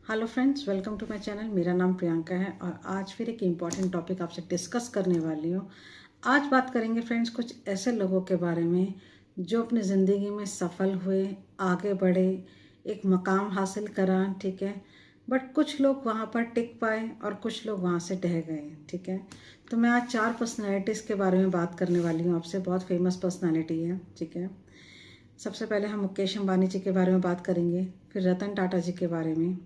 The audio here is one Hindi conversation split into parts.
Hello friends, welcome to my channel. मेरा नाम प्रियंका है और आज फिर एक इम्पॉर्टेंट टॉपिक आपसे डिस्कस करने वाली हूँ। आज बात करेंगे फ्रेंड्स कुछ ऐसे लोगों के बारे में जो अपनी ज़िंदगी में सफल हुए, आगे बढ़े, एक मकाम हासिल करा, ठीक है। बट कुछ लोग वहाँ पर टिक पाए और कुछ लोग वहाँ से ढह गए, ठीक है। तो मैं आज 4 पर्सनैलिटीज़ के बारे में बात करने वाली हूँ आपसे। बहुत फेमस पर्सनैलिटी है, ठीक है। सबसे पहले हम मुकेश अंबानी जी के बारे में बात करेंगे, फिर रतन टाटा जी के बारे में,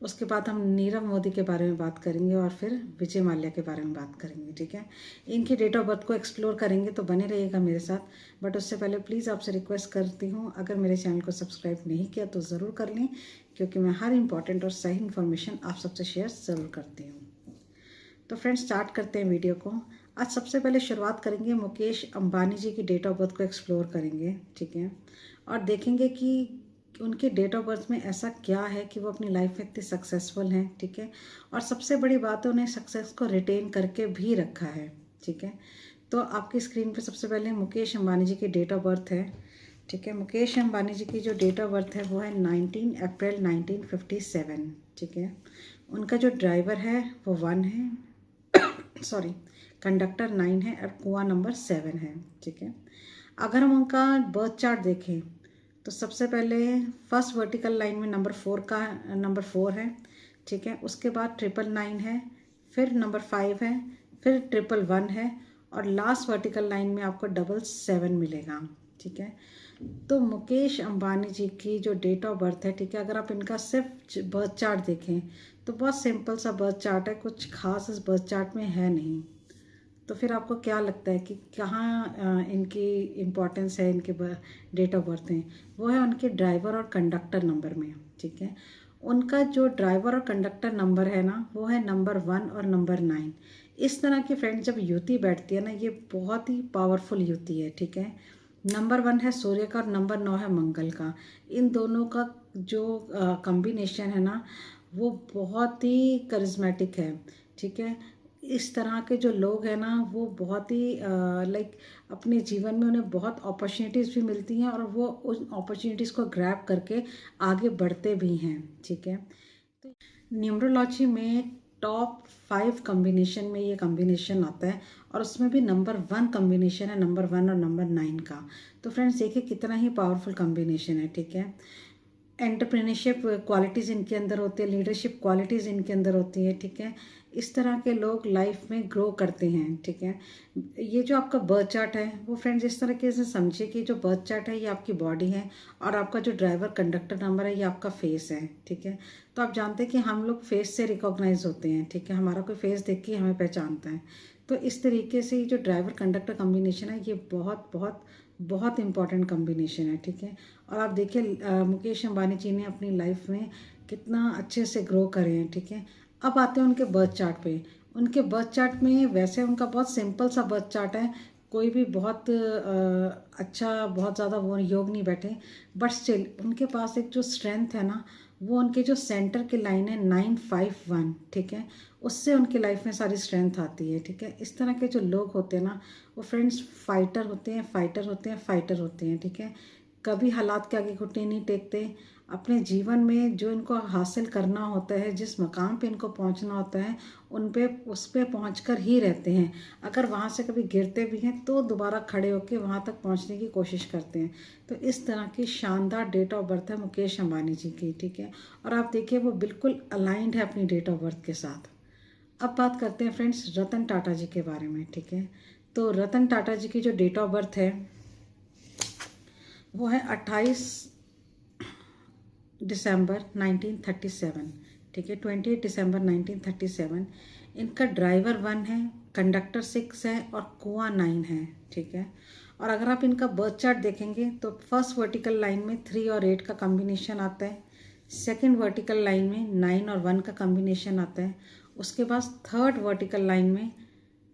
उसके बाद हम नीरव मोदी के बारे में बात करेंगे और फिर विजय माल्या के बारे में बात करेंगे, ठीक है। इनकी डेट ऑफ बर्थ को एक्सप्लोर करेंगे, तो बने रहिएगा मेरे साथ। बट उससे पहले प्लीज़ आपसे रिक्वेस्ट करती हूँ, अगर मेरे चैनल को सब्सक्राइब नहीं किया तो ज़रूर कर लें, क्योंकि मैं हर इंपॉर्टेंट और सही इन्फॉर्मेशन आप सबसे शेयर ज़रूर करती हूँ। तो फ्रेंड्स, स्टार्ट करते हैं वीडियो को। आज सबसे पहले शुरुआत करेंगे मुकेश अंबानी जी की डेट ऑफ बर्थ को एक्सप्लोर करेंगे, ठीक है। और देखेंगे कि उनके डेट ऑफ बर्थ में ऐसा क्या है कि वो अपनी लाइफ में इतने सक्सेसफुल हैं, ठीक है। और सबसे बड़ी बात है, उन्हें सक्सेस को रिटेन करके भी रखा है, ठीक है। तो आपकी स्क्रीन पे सबसे पहले मुकेश अंबानी जी की डेट ऑफ बर्थ है, ठीक है। मुकेश अंबानी जी की जो डेट ऑफ बर्थ है वो है 19 अप्रैल 1957, ठीक है। उनका जो ड्राइवर है वो 1 है, सॉरी, कंडक्टर 9 है और कुआं नंबर 7 है, ठीक है। अगर हम उनका बर्थ चार्ट देखें तो सबसे पहले फर्स्ट वर्टिकल लाइन में नंबर 4 है, ठीक है। उसके बाद 999 है, फिर नंबर 5 है, फिर 111 है और लास्ट वर्टिकल लाइन में आपको 777 मिलेगा, ठीक है। तो मुकेश अंबानी जी की जो डेट ऑफ बर्थ है, ठीक है, अगर आप इनका सिर्फ बर्थ चार्ट देखें तो बहुत सिंपल सा बर्थ चार्ट है, कुछ खास इस बर्थ चार्ट में है नहीं। तो फिर आपको क्या लगता है कि कहाँ इनकी इम्पोर्टेंस है, इनके डेट ऑफ बर्थ में? वो है उनके ड्राइवर और कंडक्टर नंबर में, ठीक है। उनका जो ड्राइवर और कंडक्टर नंबर है ना, वो है नंबर 1 और नंबर 9। इस तरह की फ्रेंड्स जब युति बैठती है ना, ये बहुत ही पावरफुल युति है, ठीक है। नंबर 1 है सूर्य का और नंबर 9 है मंगल का। इन दोनों का जो कॉम्बिनेशन है ना, वो बहुत ही करिज्मेटिक है, ठीक है। इस तरह के जो लोग हैं ना, वो बहुत ही लाइक अपने जीवन में उन्हें बहुत अपॉर्चुनिटीज़ भी मिलती हैं और वो उन अपॉर्चुनिटीज़ को ग्रैब करके आगे बढ़ते भी हैं, ठीक है। तो न्यूमरोलॉजी में टॉप 5 कॉम्बिनेशन में ये कॉम्बिनेशन आता है और उसमें भी नंबर 1 कॉम्बिनेशन है, नंबर 1 और नंबर 9 का। तो फ्रेंड्स देखिए कितना ही पावरफुल कॉम्बिनेशन है, ठीक है। एंटरप्रेन्योरशिप क्वालिटीज़ इनके अंदर होती है, लीडरशिप क्वालिटीज़ इनके अंदर होती है, ठीक है। इस तरह के लोग लाइफ में ग्रो करते हैं, ठीक है। ये जो आपका बर्थ चार्ट है वो फ्रेंड्स इस तरीके से समझिए कि जो बर्थ चार्ट है ये आपकी बॉडी है और आपका जो ड्राइवर कंडक्टर नंबर है ये आपका फेस है, ठीक है। तो आप जानते हैं कि हम लोग फेस से रिकॉग्नाइज होते हैं, ठीक है। हमारा कोई फेस देख के हमें पहचानता है। तो इस तरीके से ये जो ड्राइवर कंडक्टर कॉम्बिनेशन है ये बहुत बहुत बहुत इंपॉर्टेंट कॉम्बिनेशन है, ठीक है। और आप देखिए मुकेश अंबानी जी ने अपनी लाइफ में कितना अच्छे से ग्रो करे हैं, ठीक है। अब आते हैं उनके बर्थ चार्ट पे। उनके बर्थ चार्ट में वैसे उनका बहुत सिंपल सा बर्थ चार्ट है, कोई भी बहुत अच्छा बहुत ज़्यादा वो योग नहीं बैठे, बट स्टिल उनके पास एक जो स्ट्रेंथ है ना, वो उनके जो सेंटर की लाइन है 951, ठीक है, उससे उनकी लाइफ में सारी स्ट्रेंथ आती है, ठीक है। इस तरह के जो लोग होते हैं ना, वो फ्रेंड्स फाइटर होते हैं, फाइटर होते हैं, फाइटर होते हैं, ठीक है। कभी हालात के आगे घुटने नहीं टेकते। अपने जीवन में जो इनको हासिल करना होता है, जिस मकाम पे इनको पहुंचना होता है, उन पे उस पे पहुँच ही रहते हैं। अगर वहाँ से कभी गिरते भी हैं तो दोबारा खड़े होकर वहाँ तक पहुँचने की कोशिश करते हैं। तो इस तरह की शानदार डेट ऑफ बर्थ है मुकेश अंबानी जी की, ठीक है। और आप देखिए वो बिल्कुल अलाइंड है अपनी डेट ऑफ बर्थ के साथ। अब बात करते हैं फ्रेंड्स रतन टाटा जी के बारे में, ठीक है। तो रतन टाटा जी की जो डेट ऑफ बर्थ है वो है 28 दिसंबर 1937, ठीक है। 28 दिसंबर 1937। इनका ड्राइवर 1 है, कंडक्टर 6 है और कुआं 9 है, ठीक है। और अगर आप इनका बर्थ चार्ट देखेंगे तो फर्स्ट वर्टिकल लाइन में 3 और 8 का कॉम्बिनेशन आता है, सेकंड वर्टिकल लाइन में 9 और 1 का कॉम्बिनेशन आता है, उसके बाद थर्ड वर्टिकल लाइन में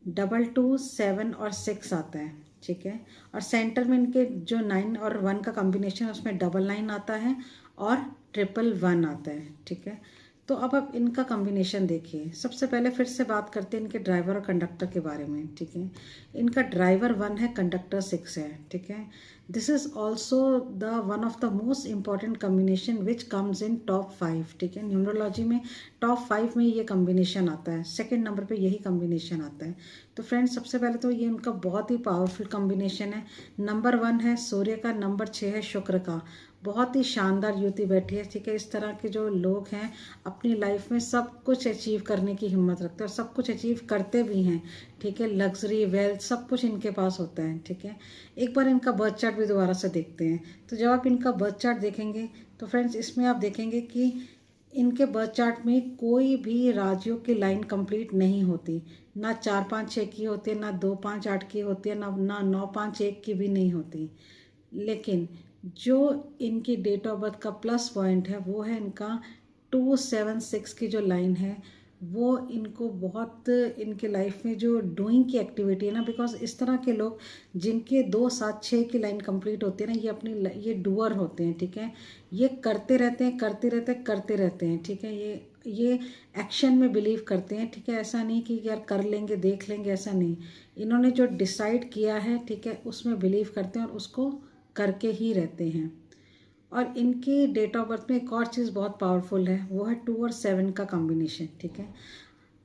2 7 और 6 आता है, ठीक है। और सेंटर में इनके जो 9 और 1 का कॉम्बिनेशन है उसमें 9 9 आता है और 111 आता है, ठीक है। तो अब आप इनका कॉम्बिनेशन देखिए। सबसे पहले फिर से बात करते हैं इनके ड्राइवर और कंडक्टर के बारे में, ठीक है। इनका ड्राइवर 1 है, कंडक्टर 6 है, ठीक है। This is also the one of the most important combination which comes in top 5, ठीक है। न्यूमरोलॉजी में टॉप 5 में ये कॉम्बिनेशन आता है, सेकेंड नंबर पे यही कॉम्बिनेशन आता है। तो फ्रेंड्स सबसे पहले तो ये उनका बहुत ही पावरफुल कॉम्बिनेशन है। नंबर 1 है सूर्य का, नंबर 6 है शुक्र का। बहुत ही शानदार युति बैठी है, ठीक है। इस तरह के जो लोग हैं अपनी लाइफ में सब कुछ अचीव करने की हिम्मत रखते हैं और सब कुछ अचीव करते भी हैं, ठीक है। लग्जरी, वेल्थ, सब कुछ इनके पास होता है, ठीक है। एक बार इनका बर्थ चार्ट भी दोबारा से देखते हैं। तो जब आप इनका बर्थ चार्ट देखेंगे तो फ्रेंड्स इसमें आप देखेंगे कि इनके बर्थ चार्ट में कोई भी राजयोग की लाइन कंप्लीट नहीं होती। ना 4 5 6 की होती है, ना 2 5 8 की होती है, ना 9 5 1 की भी नहीं होती। लेकिन जो इनकी डेट ऑफ बर्थ का प्लस पॉइंट है वो है इनका 276 की जो लाइन है, वो इनको बहुत इनके लाइफ में जो डूइंग की एक्टिविटी है ना, बिकॉज इस तरह के लोग जिनके 2 7 6 की लाइन कंप्लीट होती है ना, ये अपनी ये डूअर होते हैं, ठीक है। ये करते रहते हैं, करते रहते हैं, करते रहते हैं, ठीक है। ये एक्शन में बिलीव करते हैं, ठीक है। ऐसा नहीं कि यार कर लेंगे देख लेंगे, ऐसा नहीं। इन्होंने जो डिसाइड किया है, ठीक है, उसमें बिलीव करते हैं और उसको करके ही रहते हैं। और इनकी डेट ऑफ बर्थ में एक और चीज़ बहुत पावरफुल है, वो है 2 और 7 का कॉम्बिनेशन, ठीक है।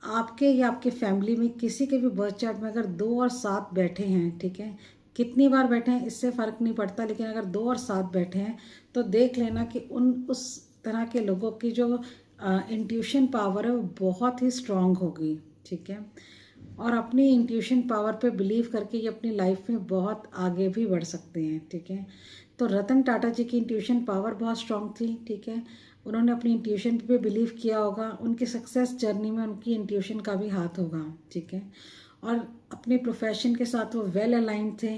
आपके या आपके फैमिली में किसी के भी बर्थ चार्ट में अगर 2 और 7 बैठे हैं, ठीक है, कितनी बार बैठे हैं इससे फ़र्क नहीं पड़ता, लेकिन अगर 2 और 7 बैठे हैं तो देख लेना कि उस तरह के लोगों की जो इंट्यूशन पावर है वो बहुत ही स्ट्रांग होगी, ठीक है। और अपनी इंट्यूशन पावर पे बिलीव करके ये अपनी लाइफ में बहुत आगे भी बढ़ सकते हैं, ठीक है। तो रतन टाटा जी की इंट्यूशन पावर बहुत स्ट्रांग थी, ठीक है। उन्होंने अपनी इंट्यूशन पे बिलीव किया होगा, उनकी सक्सेस जर्नी में उनकी इंट्यूशन का भी हाथ होगा, ठीक है। और अपने प्रोफेशन के साथ वो वेल अलाइंड थे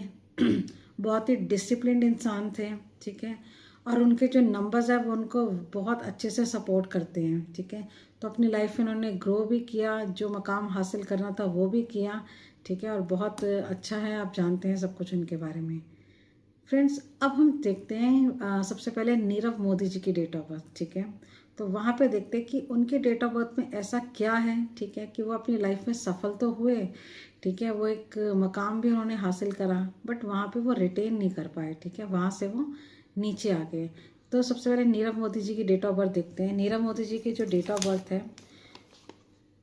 बहुत ही डिसिप्लिन्ड इंसान थे, ठीक है। और उनके जो नंबर्स हैं वो उनको बहुत अच्छे से सपोर्ट करते हैं, ठीक है। तो अपनी लाइफ में उन्होंने ग्रो भी किया, जो मकाम हासिल करना था वो भी किया, ठीक है। और बहुत अच्छा है, आप जानते हैं सब कुछ उनके बारे में। फ्रेंड्स अब हम देखते हैं सबसे पहले नीरव मोदी जी की डेट ऑफ बर्थ, ठीक है। तो वहाँ पे देखते हैं कि उनके डेट ऑफ बर्थ में ऐसा क्या है, ठीक है, कि वो अपनी लाइफ में सफल तो हुए, ठीक है। वो एक मकाम भी उन्होंने हासिल करा, बट वहाँ पे वो रिटेन नहीं कर पाए, ठीक है। वहाँ से वो नीचे आ गए। तो सबसे पहले नीरव मोदी जी की डेट ऑफ बर्थ देखते हैं। नीरव मोदी जी की जो डेट ऑफ बर्थ है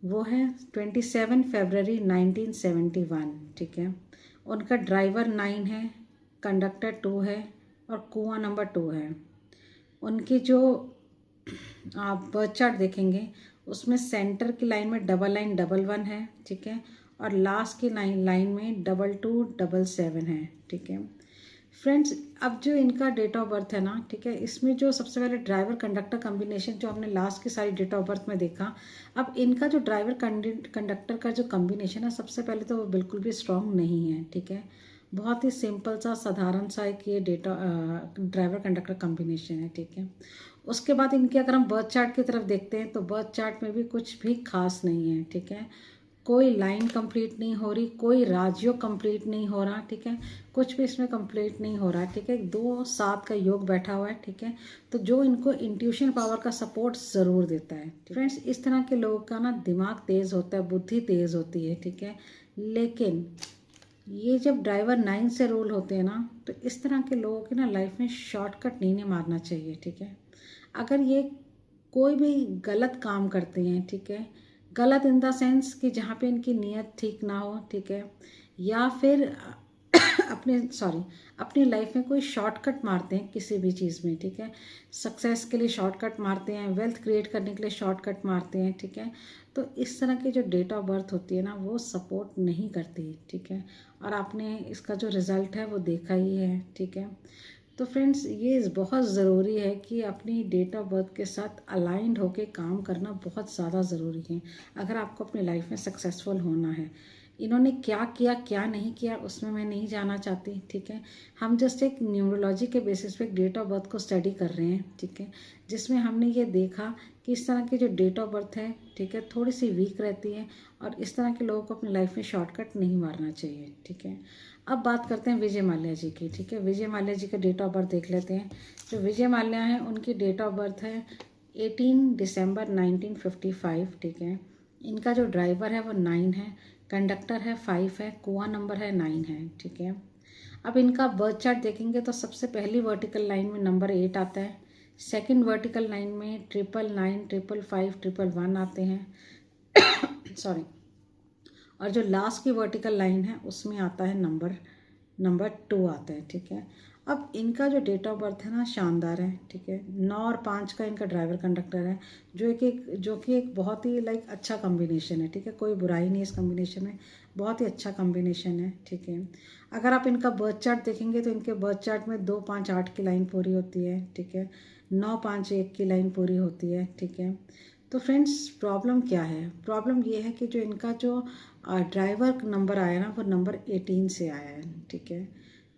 वो है 27 फरवरी 1971, ठीक है। उनका ड्राइवर 9 है, कंडक्टर 2 है और कुआं नंबर 2 है। उनकी जो आप बर्थ चार्ट देखेंगे उसमें सेंटर की लाइन में डबल लाइन 1 है, ठीक है। और लास्ट की लाइन में 2 2 7 7 है, ठीक है। फ्रेंड्स अब जो इनका डेट ऑफ बर्थ है ना, ठीक है, इसमें जो सबसे पहले ड्राइवर कंडक्टर कॉम्बिनेशन जो हमने लास्ट की सारी डेट ऑफ बर्थ में देखा, अब इनका जो ड्राइवर कंडक्टर का जो कॉम्बिनेशन है सबसे पहले तो वो बिल्कुल भी स्ट्रांग नहीं है, ठीक है। बहुत ही सिंपल सा साधारण सा एक ये डेटा ड्राइवर कंडक्टर कॉम्बिनेशन है, ठीक है। उसके बाद इनके अगर हम बर्थ चार्ट की तरफ देखते हैं तो बर्थ चार्ट में भी कुछ भी खास नहीं है, ठीक है। कोई लाइन कंप्लीट नहीं हो रही, कोई राजयोग कंप्लीट नहीं हो रहा, ठीक है। कुछ भी इसमें कंप्लीट नहीं हो रहा, ठीक है। 2 7 का योग बैठा हुआ है, ठीक है। तो जो इनको इंट्यूशन पावर का सपोर्ट ज़रूर देता है। फ्रेंड्स इस तरह के लोगों का ना दिमाग तेज़ होता है, बुद्धि तेज़ होती है, ठीक है। लेकिन ये जब ड्राइवर 9 से रोल होते हैं ना, तो इस तरह के लोगों की ना लाइफ में शॉर्टकट नहीं मारना चाहिए, ठीक है। अगर ये कोई भी गलत काम करते हैं, ठीक है, गलत इन द सेंस कि जहाँ पे इनकी नीयत ठीक ना हो, ठीक है, या फिर अपनी लाइफ में कोई शॉर्टकट मारते हैं किसी भी चीज़ में, ठीक है। सक्सेस के लिए शॉर्टकट मारते हैं, वेल्थ क्रिएट करने के लिए शॉर्टकट मारते हैं, ठीक है। तो इस तरह की जो डेट ऑफ बर्थ होती है ना वो सपोर्ट नहीं करती, ठीक है। और आपने इसका जो रिज़ल्ट है वो देखा ही है, ठीक है। तो फ्रेंड्स ये बहुत ज़रूरी है कि अपनी डेट ऑफ बर्थ के साथ अलाइंड होकर काम करना बहुत ज़्यादा ज़रूरी है अगर आपको अपनी लाइफ में सक्सेसफुल होना है। इन्होंने क्या किया क्या नहीं किया उसमें मैं नहीं जाना चाहती, ठीक है। हम जस्ट एक न्यूमरोलॉजी के बेसिस पे एक डेट ऑफ बर्थ को स्टडी कर रहे हैं, ठीक है, जिसमें हमने ये देखा कि इस तरह की जो डेट ऑफ बर्थ है, ठीक है, थोड़ी सी वीक रहती है और इस तरह के लोगों को अपनी लाइफ में शॉर्टकट नहीं मारना चाहिए, ठीक है। अब बात करते हैं विजय माल्या जी की, ठीक है। विजय माल्या जी का डेट ऑफ बर्थ देख लेते हैं। जो विजय माल्या हैं उनकी डेट ऑफ बर्थ है 18 दिसंबर 1955, ठीक है। इनका जो ड्राइवर है वो 9 है, कंडक्टर है 5 है, कुआं नंबर है 9 है, ठीक है। अब इनका बर्थ चार्ट देखेंगे तो सबसे पहली वर्टिकल लाइन में नंबर 8 आता है, सेकंड वर्टिकल लाइन में 999, 555, 111 आते हैं सॉरी। और जो लास्ट की वर्टिकल लाइन है उसमें आता है नंबर 2 आता है, ठीक है। अब इनका जो डेट ऑफ बर्थ है ना शानदार है, ठीक है। 9 और 5 का इनका ड्राइवर कंडक्टर है, जो कि एक बहुत ही लाइक अच्छा कॉम्बिनेशन है, ठीक है। कोई बुराई नहीं इस कॉम्बिनेशन में, बहुत ही अच्छा कॉम्बिनेशन है, ठीक है। अगर आप इनका बर्थ चार्ट देखेंगे तो इनके बर्थ चार्ट में 2 5 8 की लाइन पूरी होती है, ठीक है। 9 5 1 की लाइन पूरी होती है, ठीक है। तो फ्रेंड्स प्रॉब्लम क्या है? प्रॉब्लम ये है कि जो इनका जो ड्राइवर नंबर आया ना वो नंबर 18 से आया है, ठीक है।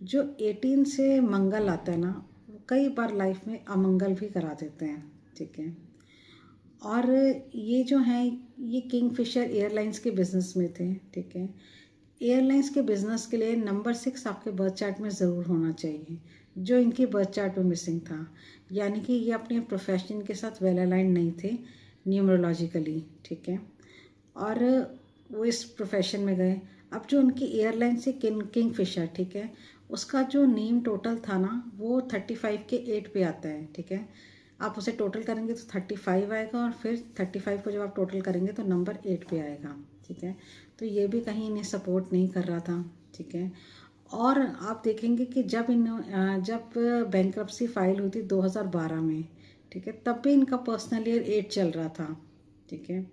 जो 18 से मंगल आता है ना, वो कई बार लाइफ में अमंगल भी करा देते हैं, ठीक है। और ये जो हैं ये किंगफिशर एयरलाइंस के बिज़नेस में थे, ठीक है। एयरलाइंस के बिज़नेस के लिए नंबर 6 आपके बर्थ चार्ट में ज़रूर होना चाहिए, जो इनकी बर्थ चार्ट में मिसिंग था। यानी कि ये अपने प्रोफेशन के साथ वेल अलाइंड नहीं थे न्यूमरोलॉजिकली, ठीक है। और वो इस प्रोफेशन में गए। अब जो उनकी एयरलाइन से किंगफिशर, ठीक है, उसका जो नेम टोटल था ना वो 35 के 8 पे आता है, ठीक है। आप उसे टोटल करेंगे तो 35 आएगा और फिर 35 को जब आप टोटल करेंगे तो नंबर 8 पे आएगा, ठीक है। तो ये भी कहीं इन्हें सपोर्ट नहीं कर रहा था, ठीक है। और आप देखेंगे कि जब बैंक्रप्सी फाइल हुई थी 2012 में, ठीक है, तब भी इनका पर्सनल ईयर 8 चल रहा था, ठीक है।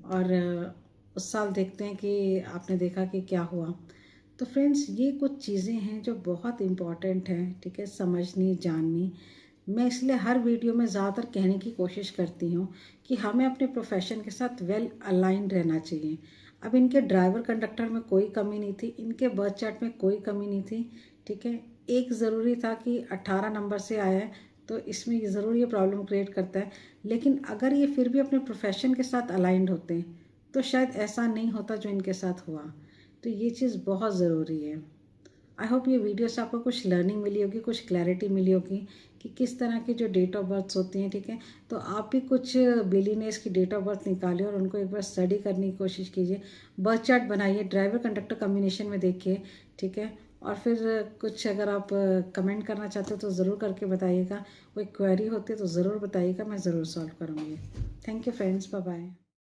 और उस साल देखते हैं कि आपने देखा कि क्या हुआ। तो फ्रेंड्स ये कुछ चीज़ें हैं जो बहुत इम्पॉर्टेंट हैं, ठीक है, समझनी जाननी। मैं इसलिए हर वीडियो में ज़्यादातर कहने की कोशिश करती हूँ कि हमें अपने प्रोफेशन के साथ वेल अलाइंड रहना चाहिए। अब इनके ड्राइवर कंडक्टर में कोई कमी नहीं थी, इनके बर्थ चार्ट में कोई कमी नहीं थी, ठीक है। एक ज़रूरी था कि 18 नंबर से आया है तो इसमें ये ज़रूर ये प्रॉब्लम क्रिएट करता है। लेकिन अगर ये फिर भी अपने प्रोफेशन के साथ अलाइंड होते तो शायद ऐसा नहीं होता जो इनके साथ हुआ। तो ये चीज़ बहुत ज़रूरी है। आई होप ये वीडियो से आपको कुछ लर्निंग मिली होगी, कुछ क्लैरिटी मिली होगी कि किस तरह की जो डेट ऑफ बर्थ होती हैं, ठीक है। तो आप भी कुछ बिलीनियर्स की डेट ऑफ बर्थ निकालिए और उनको एक बार स्टडी करने की कोशिश कीजिए। बर्थ चार्ट बनाइए, ड्राइवर कंडक्टर कॉम्बिनेशन में देखिए, ठीक है। और फिर कुछ अगर आप कमेंट करना चाहते हो तो ज़रूर करके बताइएगा। कोई क्वेरी होती है तो ज़रूर बताइएगा, मैं ज़रूर सॉल्व करूँगी। Thank you friends, bye bye.